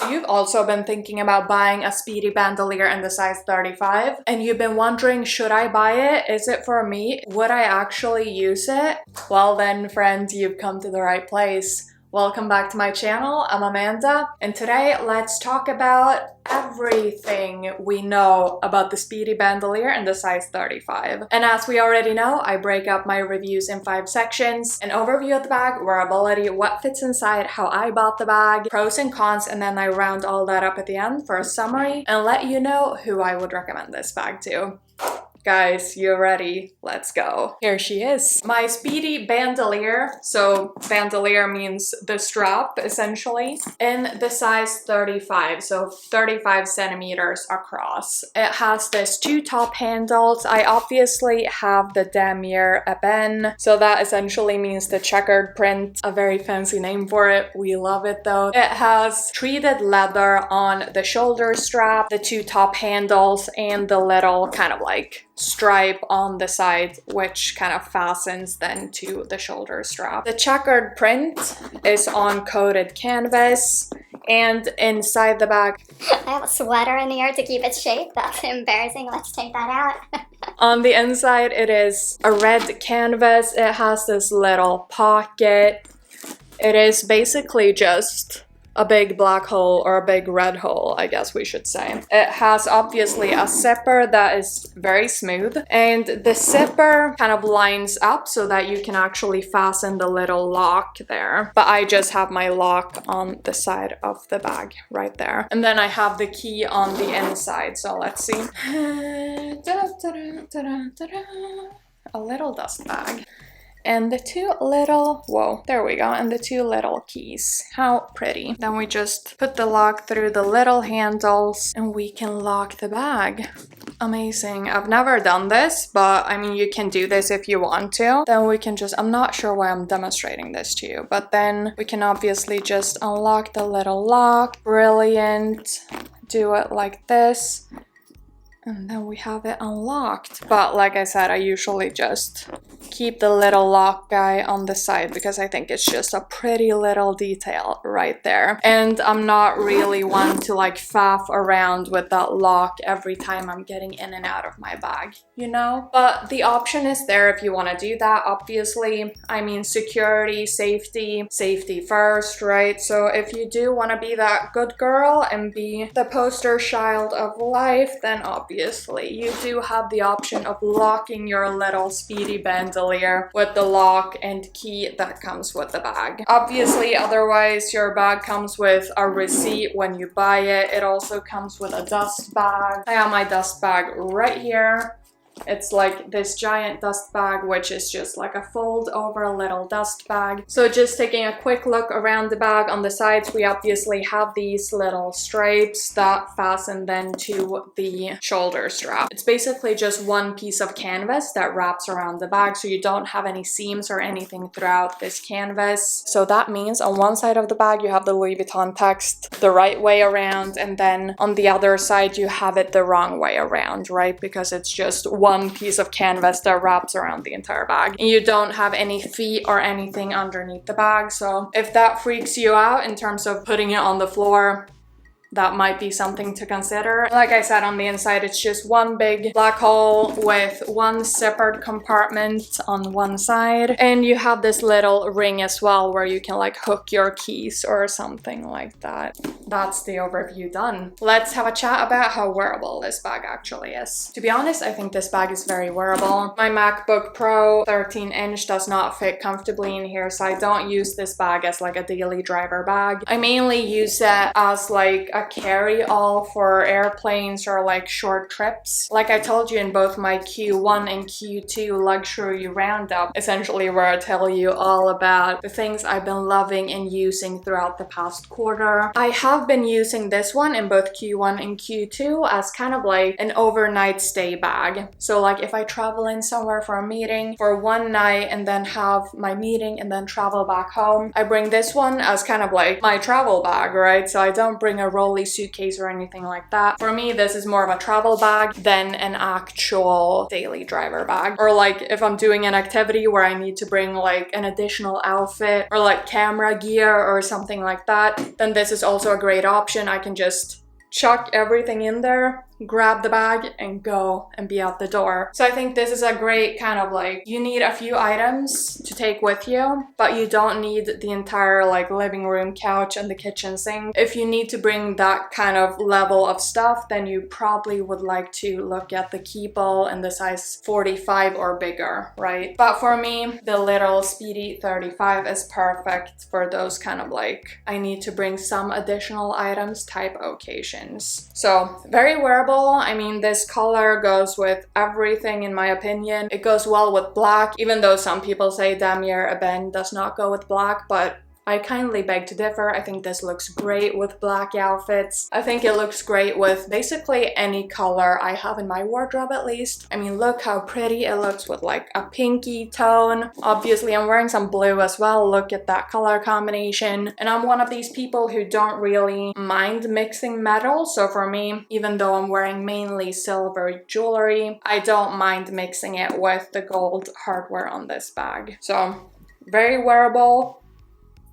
You've also been thinking about buying a Speedy bandolier in the size 35 and you've been wondering, should I buy it? Is it for me? Would I actually use it? Well then, friend, you've come to the right place. Welcome back to my channel. I'm Amanda, and today let's talk about everything we know about the Speedy bandolier in the size 35. And as we already know, I break up my reviews in 5 sections: an overview of the bag, wearability, what fits inside, how I bought the bag, pros and cons, and then I round all that up at the end for a summary and let you know who I would recommend this bag to. Guys, you ready? Let's go. Here she is. My Speedy bandolier. So bandolier means the strap, essentially, in the size 35. So 35 centimeters across. It has this 2 top handles. I obviously have the Damier Ebene. So that essentially means the checkered print. A very fancy name for it. We love it though. It has treated leather on the shoulder strap, the 2 top handles, and the little kind of like stripe on the side, which kind of fastens then to the shoulder strap. The checkered print is on coated canvas, and inside the bag I have a sweater in here to keep its shape. That's embarrassing. Let's take that out. On the inside it is a red canvas. It has this little pocket. It is basically just a big black hole, or a big red hole, I guess we should say. It has obviously a zipper that is very smooth, and the zipper kind of lines up so that you can actually fasten the little lock there. But I just have my lock on the side of the bag right there. And then I have the key on the inside, so let's see. A little dust bag. And the 2 little, whoa, there we go, and the 2 little keys. How pretty. Then we just put the lock through the little handles and we can lock the bag. Amazing. I've never done this, but I mean, you can do this if you want to. Then we can just, I'm not sure why I'm demonstrating this to you, but then we can obviously just unlock the little lock. Brilliant. Do it like this. And then we have it unlocked. But like I said, I usually just keep the little lock guy on the side because I think it's just a pretty little detail right there. And I'm not really one to like faff around with that lock every time I'm getting in and out of my bag, you know? But the option is there if you want to do that, obviously. I mean, security, safety first, right? So if you do want to be that good girl and be the poster child of life, then obviously you do have the option of locking your little Speedy bandolier with the lock and key that comes with the bag. Obviously, otherwise your bag comes with a receipt when you buy it. It also comes with a dust bag. I have my dust bag right here. It's like this giant dust bag, which is just like a fold over little dust bag. So just taking a quick look around the bag, on the sides we obviously have these little stripes that fasten then to the shoulder strap. It's basically just one piece of canvas that wraps around the bag, so you don't have any seams or anything throughout this canvas. So that means on one side of the bag you have the Louis Vuitton text the right way around, and then on the other side you have it the wrong way around, right? Because it's just one piece of canvas that wraps around the entire bag. And you don't have any feet or anything underneath the bag. So if that freaks you out in terms of putting it on the floor, that might be something to consider. Like I said, on the inside, it's just one big black hole with one zippered compartment on one side. And you have this little ring as well where you can like hook your keys or something like that. That's the overview done. Let's have a chat about how wearable this bag actually is. To be honest, I think this bag is very wearable. My MacBook Pro 13-inch does not fit comfortably in here, so I don't use this bag as like a daily driver bag. I mainly use it as like a carry-all for airplanes or like short trips. Like I told you in both my Q1 and Q2 luxury roundup, essentially where I tell you all about the things I've been loving and using throughout the past quarter. I have been using this one in both Q1 and Q2 as kind of like an overnight stay bag. So like if I travel in somewhere for a meeting for one night and then have my meeting and then travel back home, I bring this one as kind of like my travel bag, right? So I don't bring a roll trolley, suitcase, or anything like that. For me, this is more of a travel bag than an actual daily driver bag. Or like if I'm doing an activity where I need to bring like an additional outfit or like camera gear or something like that, then this is also a great option. I can just chuck everything in there, grab the bag, and go and be out the door. So I think this is a great kind of like, you need a few items to take with you, but you don't need the entire like living room couch and the kitchen sink. If you need to bring that kind of level of stuff, then you probably would like to look at the Keeple in the size 45 or bigger, right? But for me, the little Speedy 35 is perfect for those kind of like, I need to bring some additional items type occasions. So very wearable. I mean, this color goes with everything in my opinion. It goes well with black, even though some people say Damier Ebene does not go with black, but I kindly beg to differ. I think this looks great with black outfits. I think it looks great with basically any color I have in my wardrobe at least. I mean, look how pretty it looks with like a pinky tone. Obviously, I'm wearing some blue as well. Look at that color combination. And I'm one of these people who don't really mind mixing metal. So for me, even though I'm wearing mainly silver jewelry, I don't mind mixing it with the gold hardware on this bag. So very wearable.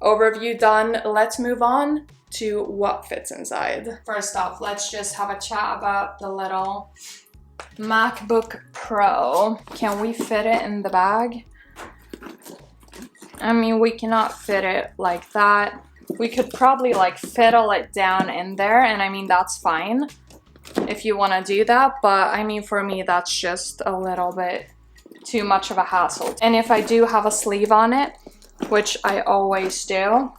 Overview done. Let's move on to what fits inside. First off, let's just have a chat about the little MacBook Pro. Can we fit it in the bag? I mean, we cannot fit it like that. We could probably like fiddle it down in there, and I mean, that's fine if you want to do that, but I mean, for me, that's just a little bit too much of a hassle. And if I do have a sleeve on it, which I always do,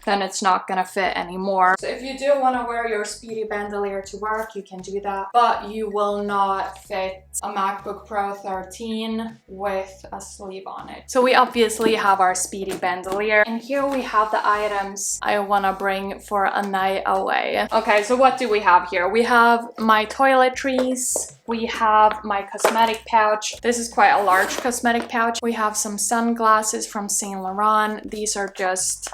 then it's not gonna fit anymore. So if you do want to wear your Speedy Bandoulière to work, you can do that, but you will not fit a MacBook Pro 13 with a sleeve on it. So we obviously have our Speedy Bandoulière, and here we have the items I want to bring for a night away. Okay, so what do we have here? We have my toiletries. We have my cosmetic pouch. This is quite a large cosmetic pouch. We have some sunglasses from Saint Laurent. These are just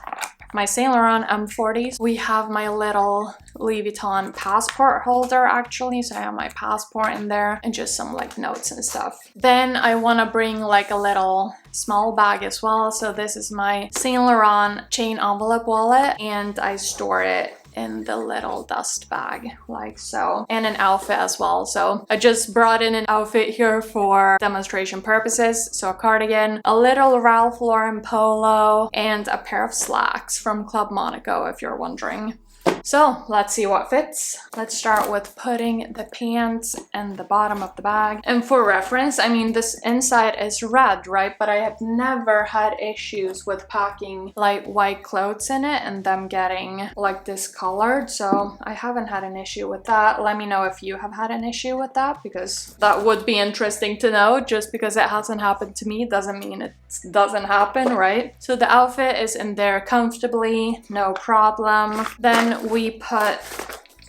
my Saint Laurent M40s. We have my little Louis Vuitton passport holder actually, so I have my passport in there and just some like notes and stuff. Then I want to bring like a little small bag as well. So this is my Saint Laurent chain envelope wallet, and I store it in the little dust bag like so, and an outfit as well. So I just brought in an outfit here for demonstration purposes. So a cardigan, a little Ralph Lauren polo, and a pair of slacks from Club Monaco if you're wondering. So let's see what fits. Let's start with putting the pants in the bottom of the bag. And for reference, I mean, this inside is red, right? But I have never had issues with packing light white clothes in it and them getting like discolored. So I haven't had an issue with that. Let me know if you have had an issue with that, because that would be interesting to know. Just because it hasn't happened to me doesn't mean it doesn't happen, right? So the outfit is in there comfortably, no problem. Then we put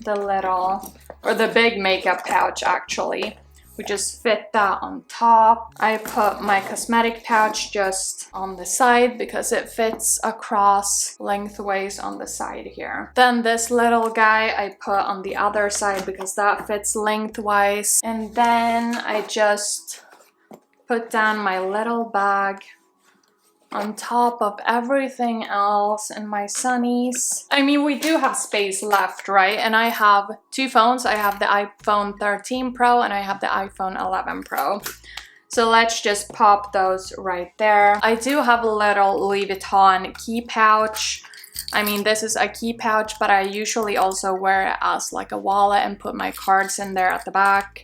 the little, or the big makeup pouch actually. We just fit that on top. I put my cosmetic pouch just on the side because it fits across lengthways on the side here. Then this little guy I put on the other side because that fits lengthwise. And then I just put down my little bag on top of everything else in my sunnies. I mean, we do have space left, right? And I have two phones. I have the iPhone 13 Pro and I have the iPhone 11 Pro. So let's just pop those right there. I do have a little Louis Vuitton key pouch. I mean, this is a key pouch, but I usually also wear it as like a wallet and put my cards in there at the back.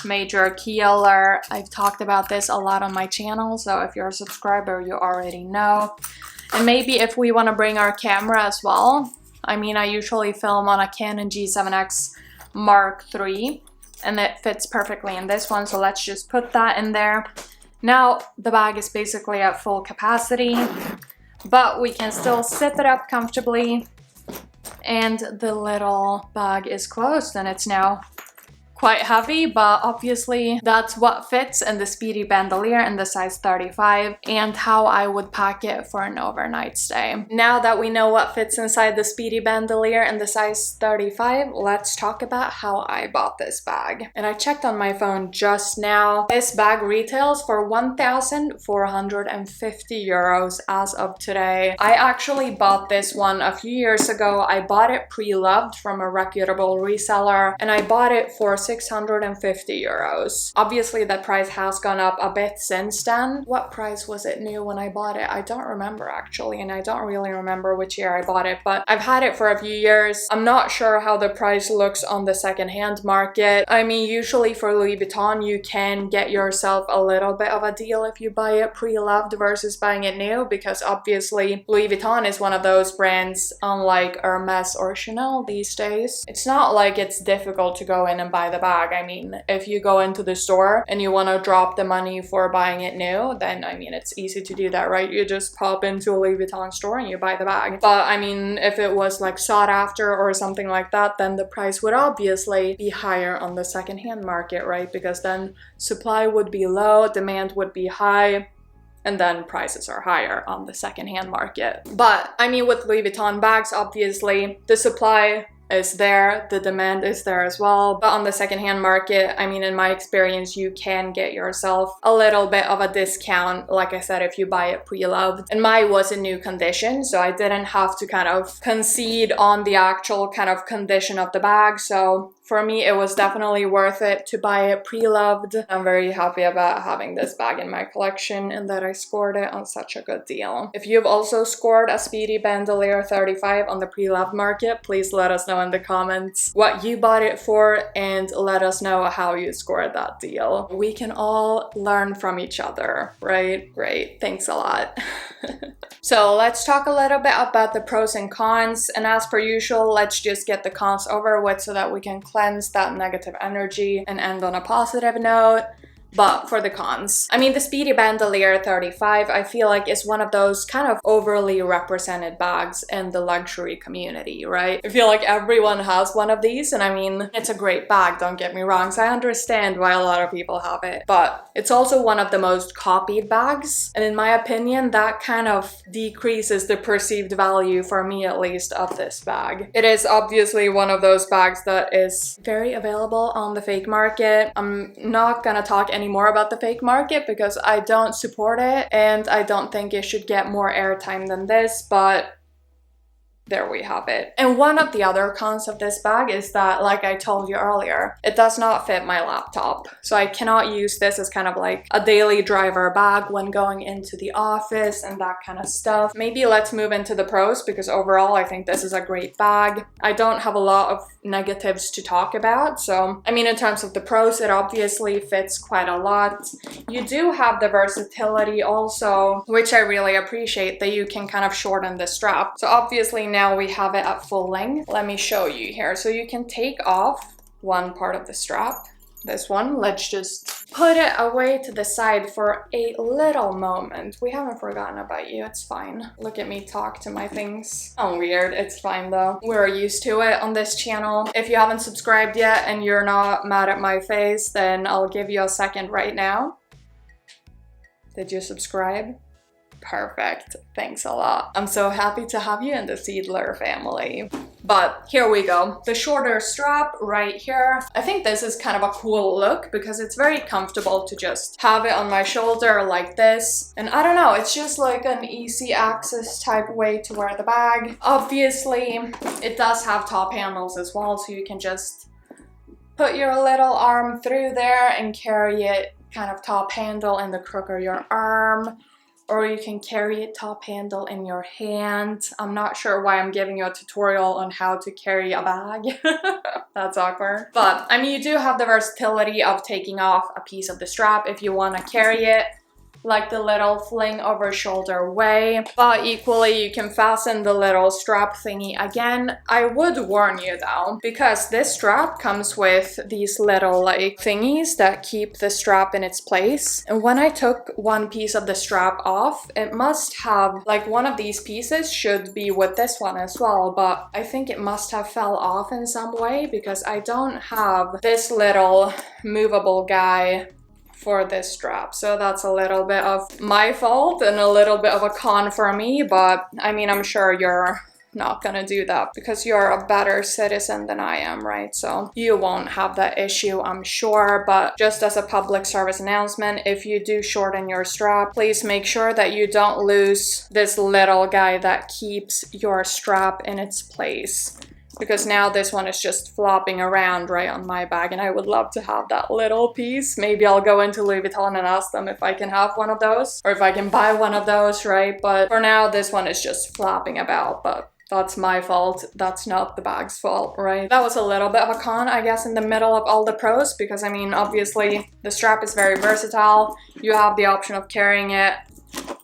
Major key alert. I've talked about this a lot on my channel, so if you're a subscriber, you already know. And maybe if we want to bring our camera as well. I mean, I usually film on a Canon G7X Mark III, and it fits perfectly in this one, so let's just put that in there. Now, the bag is basically at full capacity, but we can still zip it up comfortably, and the little bag is closed, and it's now quite heavy, but obviously that's what fits in the Speedy Bandoulière in the size 35 and how I would pack it for an overnight stay. Now that we know what fits inside the Speedy Bandoulière in the size 35, let's talk about how I bought this bag. And I checked on my phone just now. This bag retails for 1,450 euros as of today. I actually bought this one a few years ago. I bought it pre-loved from a reputable reseller and I bought it for 650 euros. Obviously the price has gone up a bit since then. What price was it new when I bought it? I don't remember actually, and I don't really remember which year I bought it, but I've had it for a few years. I'm not sure how the price looks on the secondhand market. I mean, usually for Louis Vuitton you can get yourself a little bit of a deal if you buy it pre-loved versus buying it new, because obviously Louis Vuitton is one of those brands, unlike Hermes or Chanel these days. It's not like it's difficult to go in and buy the bag. I mean, if you go into the store and you want to drop the money for buying it new, then I mean, it's easy to do that, right? You just pop into a Louis Vuitton store and you buy the bag. But I mean, if it was like sought after or something like that, then the price would obviously be higher on the secondhand market, right? Because then supply would be low, demand would be high, and then prices are higher on the secondhand market. But I mean, with Louis Vuitton bags, obviously the supply is there, the demand is there as well. But on the secondhand market, I mean, in my experience, you can get yourself a little bit of a discount, like I said, if you buy it pre-loved. And mine was in new condition, so I didn't have to kind of concede on the actual kind of condition of the bag. So for me, it was definitely worth it to buy it pre-loved. I'm very happy about having this bag in my collection and that I scored it on such a good deal. If you've also scored a Speedy Bandoulière 35 on the pre-loved market, please let us know in the comments what you bought it for and let us know how you scored that deal. We can all learn from each other, right? Great, thanks a lot. So let's talk a little bit about the pros and cons, and as per usual, let's just get the cons over with so that we can cleanse that negative energy and end on a positive note. But for the cons, I mean, the Speedy Bandoulière 35, I feel like is one of those kind of overly represented bags in the luxury community, right? I feel like everyone has one of these, and I mean, it's a great bag, don't get me wrong, so I understand why a lot of people have it. But it's also one of the most copied bags, and in my opinion, that kind of decreases the perceived value, for me at least, of this bag. It is obviously one of those bags that is very available on the fake market. I'm not gonna talk any more about the fake market because I don't support it and I don't think it should get more airtime than this, but there we have it. And one of the other cons of this bag is that, like I told you earlier, it does not fit my laptop. So I cannot use this as kind of like a daily driver bag when going into the office and that kind of stuff. Maybe let's move into the pros, because overall I think this is a great bag. I don't have a lot of negatives to talk about. So, I mean, in terms of the pros, it obviously fits quite a lot. You do have the versatility also, which I really appreciate, that you can kind of shorten the strap. So obviously now we have it at full length. Let me show you here. So you can take off one part of the strap. This one, let's just put it away to the side for a little moment. We haven't forgotten about you, it's fine. Look at me talk to my things. Oh, weird, it's fine though. We're used to it on this channel. If you haven't subscribed yet and you're not mad at my face, then I'll give you a second right now. Did you subscribe? Perfect, thanks a lot. I'm so happy to have you in the Seedler family. But here we go. The shorter strap right here. I think this is kind of a cool look because it's very comfortable to just have it on my shoulder like this. And I don't know, it's just like an easy access type way to wear the bag. Obviously, it does have top handles as well, so you can just put your little arm through there and carry it kind of top handle in the crook of your arm. Or you can carry it top handle in your hand. I'm not sure why I'm giving you a tutorial on how to carry a bag. That's awkward. But I mean, you do have the versatility of taking off a piece of the strap if you want to carry it like the little fling over shoulder way, but equally you can fasten the little strap thingy again. I would warn you though, because this strap comes with these little like thingies that keep the strap in its place. And when I took one piece of the strap off, it must have, like, one of these pieces should be with this one as well, but I think it must have fell off in some way because I don't have this little movable guy for this strap. So that's a little bit of my fault and a little bit of a con for me, but I mean, I'm sure you're not gonna do that because you're a better citizen than I am, right? So you won't have that issue, I'm sure. But just as a public service announcement, if you do shorten your strap, please make sure that you don't lose this little guy that keeps your strap in its place, because now this one is just flopping around right on my bag and I would love to have that little piece. Maybe I'll go into Louis Vuitton and ask them if I can have one of those or if I can buy one of those, right? But for now, this one is just flopping about, but that's my fault. That's not the bag's fault, right? That was a little bit of a con, I guess, in the middle of all the pros, because I mean, obviously the strap is very versatile. You have the option of carrying it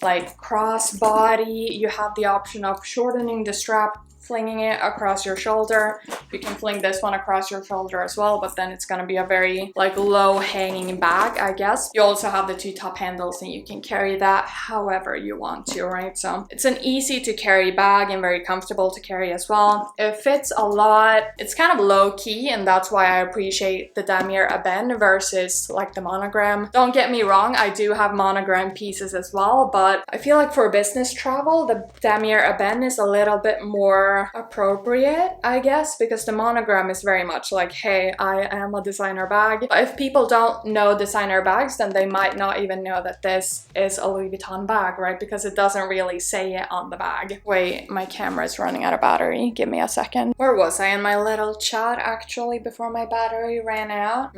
like cross body. You have the option of shortening the strap, flinging it across your shoulder. You can fling this one across your shoulder as well, but then it's gonna be a very like low hanging bag, I guess. You also have the two top handles and you can carry that however you want to, right? So it's an easy to carry bag and very comfortable to carry as well. It fits a lot. It's kind of low key, and that's why I appreciate the Damier Ebene versus like the monogram. Don't get me wrong, I do have monogram pieces as well, but I feel like for business travel, the Damier Ebene is a little bit more appropriate, I guess, because the monogram is very much like, hey, I am a designer bag. But if people don't know designer bags, then they might not even know that this is a Louis Vuitton bag, right? Because it doesn't really say it on the bag. Wait, my camera is running out of battery. Give me a second. Where was I in my little chat actually before my battery ran out?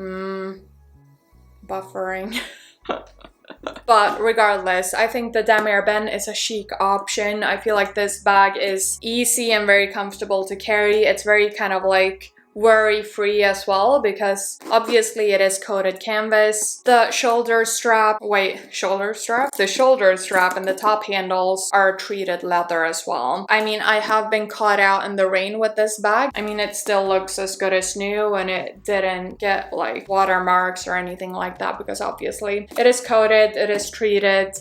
Buffering. But regardless, I think the Damier Ebene is a chic option. I feel like this bag is easy and very comfortable to carry. It's very kind of like worry-free as well, because obviously it is coated canvas. The shoulder strap and the top handles are treated leather as well. I mean, I have been caught out in the rain with this bag. I mean, it still looks as good as new and it didn't get like watermarks or anything like that, because obviously it is coated, it is treated.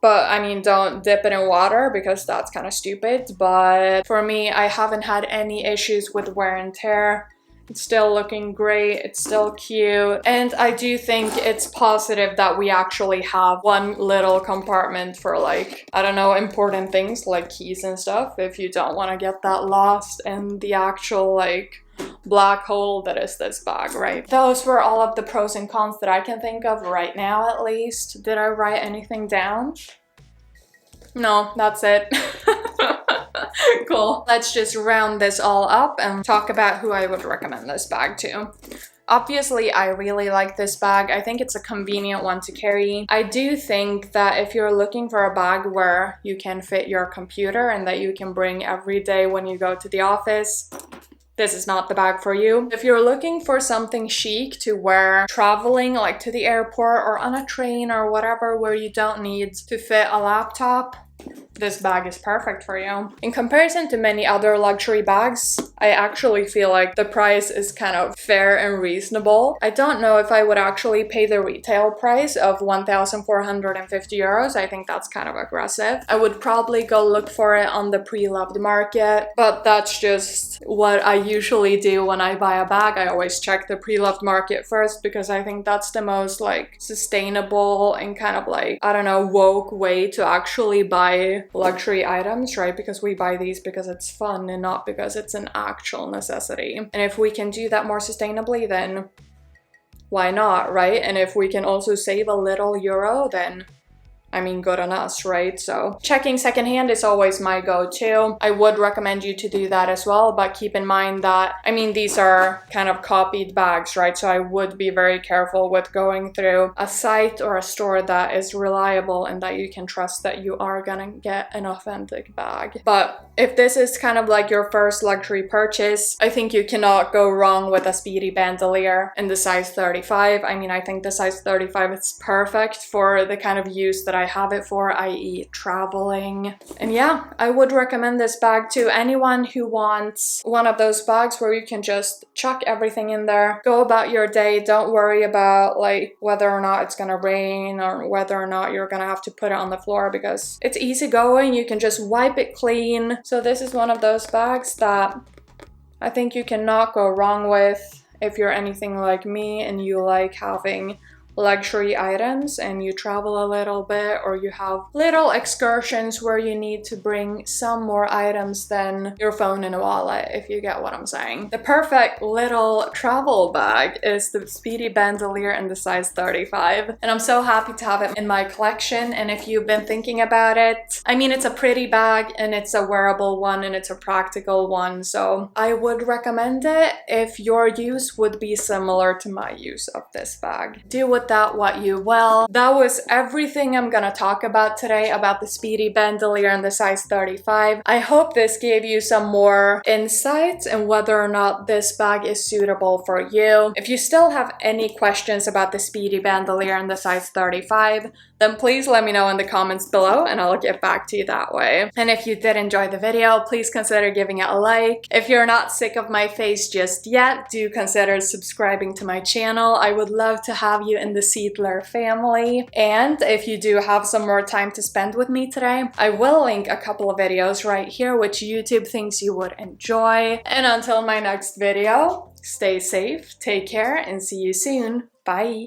But I mean, don't dip it in water because that's kind of stupid. But for me, I haven't had any issues with wear and tear. It's still looking great, it's still cute. And I do think it's positive that we actually have one little compartment for like, I don't know, important things like keys and stuff, if you don't want to get that lost in the actual like black hole that is this bag, right? Those were all of the pros and cons that I can think of right now, at least. Did I write anything down? No, that's it. Cool. Let's just round this all up and talk about who I would recommend this bag to. Obviously, I really like this bag. I think it's a convenient one to carry. I do think that if you're looking for a bag where you can fit your computer and that you can bring every day when you go to the office, this is not the bag for you. If you're looking for something chic to wear traveling, like to the airport or on a train or whatever, where you don't need to fit a laptop, this bag is perfect for you. In comparison to many other luxury bags, I actually feel like the price is kind of fair and reasonable. I don't know if I would actually pay the retail price of 1,450 euros. I think that's kind of aggressive. I would probably go look for it on the pre-loved market, but that's just what I usually do when I buy a bag. I always check the pre-loved market first because I think that's the most like sustainable and kind of like, I don't know, woke way to actually buy luxury items, right? Because we buy these because it's fun and not because it's an actual necessity. And if we can do that more sustainably, then why not, right? And if we can also save a little euro, then I mean, good on us, right? So checking secondhand is always my go-to. I would recommend you to do that as well, but keep in mind that, I mean, these are kind of copied bags, right? So I would be very careful with going through a site or a store that is reliable and that you can trust that you are gonna get an authentic bag. But if this is kind of like your first luxury purchase, I think you cannot go wrong with a Speedy bandolier in the size 35. I mean, I think the size 35 is perfect for the kind of use that I have it for, i.e. traveling. And yeah, I would recommend this bag to anyone who wants one of those bags where you can just chuck everything in there, go about your day, don't worry about like whether or not it's gonna rain or whether or not you're gonna have to put it on the floor, because it's easy going, you can just wipe it clean. So this is one of those bags that I think you cannot go wrong with if you're anything like me and you like having luxury items and you travel a little bit, or you have little excursions where you need to bring some more items than your phone and a wallet, if you get what I'm saying. The perfect little travel bag is the Speedy Bandoulière in the size 35, and I'm so happy to have it in my collection. And if you've been thinking about it, I mean, it's a pretty bag and it's a wearable one and it's a practical one, so I would recommend it if your use would be similar to my use of this bag. Do with that what you will. That was everything I'm gonna talk about today about the Speedy Bandoulière in the size 35. I hope this gave you some more insights in whether or not this bag is suitable for you. If you still have any questions about the Speedy Bandoulière in the size 35, then please let me know in the comments below and I'll get back to you that way. And if you did enjoy the video, please consider giving it a like. If you're not sick of my face just yet, do consider subscribing to my channel. I would love to have you in the Seedler family. And if you do have some more time to spend with me today, I will link a couple of videos right here which YouTube thinks you would enjoy. And until my next video, stay safe, take care, and see you soon. Bye!